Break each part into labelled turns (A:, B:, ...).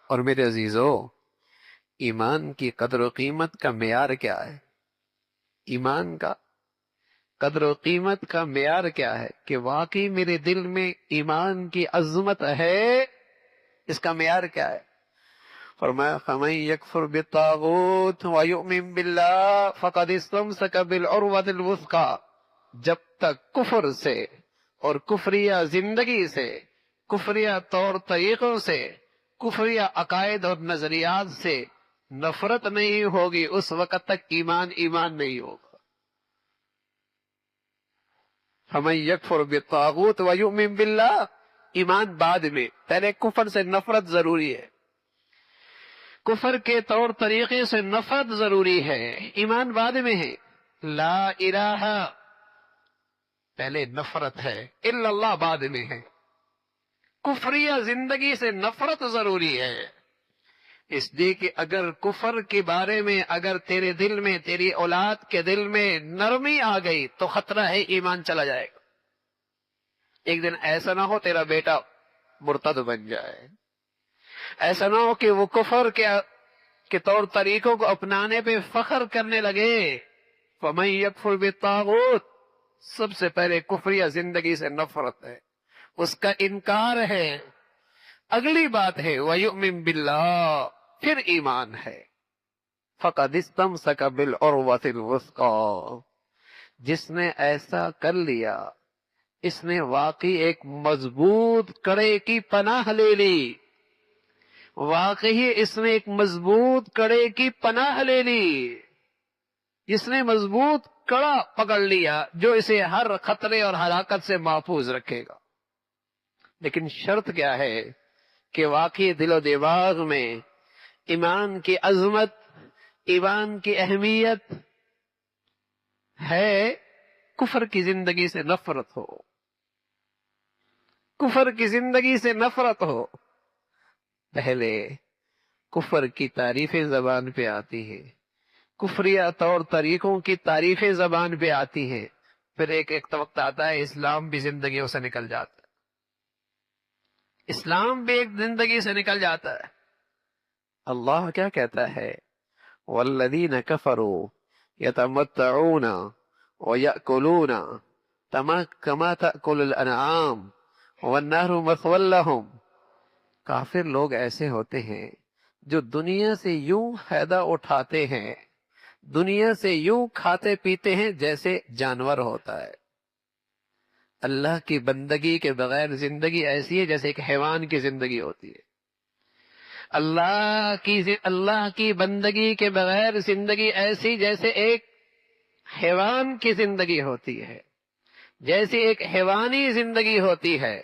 A: اور میرے عزیزو، ایمان کی قدر و قیمت کا معیار کیا ہے؟ ایمان کا قدر و قیمت کا معیار کیا ہے کہ واقعی میرے دل میں ایمان کی عظمت ہے؟ اس کا معیار کیا ہے؟ فرمایا فَمَن يَكْفُرْ بِالطَّاغُوتِ وَيُؤْمِن بِاللَّهِ فَقَدِ اسْتَمْسَكَ بِالْعُرْوَةِ الْوُثْقَىٰ۔ جب تک کفر سے اور کفریہ زندگی سے، کفریہ طور طریقوں سے، کفریہ عقائد اور نظریات سے نفرت نہیں ہوگی، اس وقت تک ایمان نہیں ہوگا۔ فَمَن يَكْفُرْ بِالطَّاغُوتِ وَيُؤْمِن بِاللَّهِ، ایمان بعد میں، پہلے کفر سے نفرت ضروری ہے، کفر کے طور طریقے سے نفرت ضروری ہے، ایمان بعد میں ہے۔ لا الہ پہلے نفرت ہے، الا اللہ بعد میں ہے۔ کفریہ زندگی سے نفرت ضروری ہے، اس لیے کہ اگر کفر کے بارے میں اگر تیرے دل میں، تیری اولاد کے دل میں نرمی آ گئی تو خطرہ ہے ایمان چلا جائے گا۔ ایک دن ایسا نہ ہو تیرا بیٹا مرتد بن جائے، ایسا نہ ہو کہ وہ کفر کے طور طریقوں کو اپنانے پہ فخر کرنے لگے۔ فَمَن يَكْفُرْ بِالطَّاغُوتِ، سب سے پہلے کفریہ زندگی سے نفرت ہے، اس کا انکار ہے۔ اگلی بات ہے وَيُؤْمِن بِاللَّهِ، پھر ایمان ہے۔ فَقَدِ اسْتَمْسَكَ بِالْعُرْوَةِ الْوُثْقَىٰ، جس نے ایسا کر لیا اس نے واقعی ایک مضبوط کڑے کی پناہ لے لی، واقعی اس نے ایک مضبوط کڑے کی پناہ لے لی، جس نے مضبوط کڑا پکڑ لیا جو اسے ہر خطرے اور ہلاکت سے محفوظ رکھے گا۔ لیکن شرط کیا ہے کہ واقعی دل و دماغ میں ایمان کی عظمت، ایمان کی اہمیت ہے، کفر کی زندگی سے نفرت ہو، کفر کی زندگی سے نفرت ہو۔ پہلے کفر کی تعریفیں زبان پہ آتی ہیں، کفریہ طور طریقوں کی تعریفیں زبان پہ آتی ہیں، پھر ایک وقت آتا ہے اسلام بھی زندگیوں سے نکل جاتا ہے، اسلام بھی ایک زندگی سے نکل جاتا ہے۔ اللہ کیا کہتا ہے؟ وَالَّذِينَ كَفَرُوا يَتَمَتَّعُونَ وَيَأْكُلُونَ كَمَا تَأْكُلُ الْأَنْعَامُ وَالنَّارُ مَثْوًى لَهُمْ۔ کافر لوگ ایسے ہوتے ہیں جو دنیا سے یوں فائدہ اٹھاتے ہیں، دنیا سے یوں کھاتے پیتے ہیں جیسے جانور ہوتا ہے۔ اللہ کی بندگی کے بغیر زندگی ایسی ہے جیسے ایک حیوان کی زندگی ہوتی ہے۔ اللہ کی بندگی کے بغیر زندگی ایسی جیسے ایک حیوان کی زندگی ہوتی ہے، جیسی ایک حیوانی زندگی ہوتی ہے۔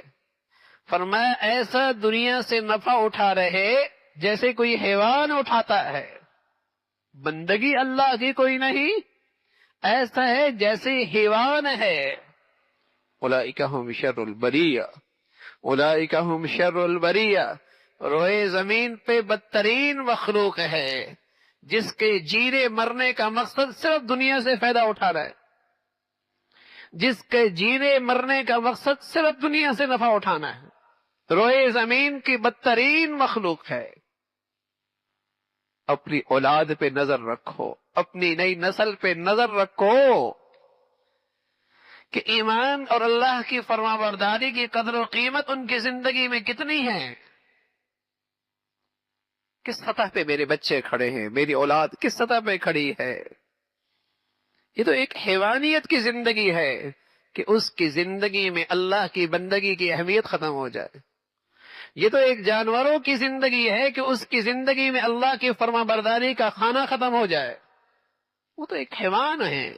A: فرمایا ایسا دنیا سے نفع اٹھا رہے جیسے کوئی حیوان اٹھاتا ہے، بندگی اللہ کی کوئی نہیں، ایسا ہے جیسے حیوان ہے۔ اولئک ھم شر البریہ، اولئک ھم شر البریہ، روئے زمین پہ بدترین مخلوق ہے جس کے جینے مرنے کا مقصد صرف دنیا سے فائدہ اٹھا رہا ہے، جس کے جینے مرنے کا مقصد صرف دنیا سے نفع اٹھانا ہے، روئے زمین کی بدترین مخلوق ہے۔ اپنی اولاد پہ نظر رکھو، اپنی نئی نسل پہ نظر رکھو کہ ایمان اور اللہ کی فرما برداری کی قدر و قیمت ان کی زندگی میں کتنی ہے، کس سطح پہ میرے بچے کھڑے ہیں، میری اولاد کس سطح پہ کھڑی ہے۔ یہ تو ایک حیوانیت کی زندگی ہے کہ اس کی زندگی میں اللہ کی بندگی کی اہمیت ختم ہو جائے۔ یہ تو ایک جانوروں کی زندگی ہے کہ اس کی زندگی میں اللہ کی فرما برداری کا کھانا ختم ہو جائے۔ وہ تو ایک حیوان ہے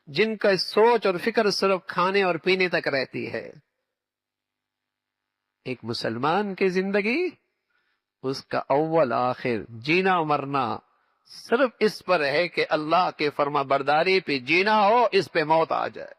A: جن کا سوچ اور فکر صرف کھانے اور پینے تک رہتی ہے۔ ایک مسلمان کی زندگی، اس کا اول آخر جینا مرنا صرف اس پر ہے کہ اللہ کے فرما برداری پہ جینا ہو، اس پہ موت آ جائے۔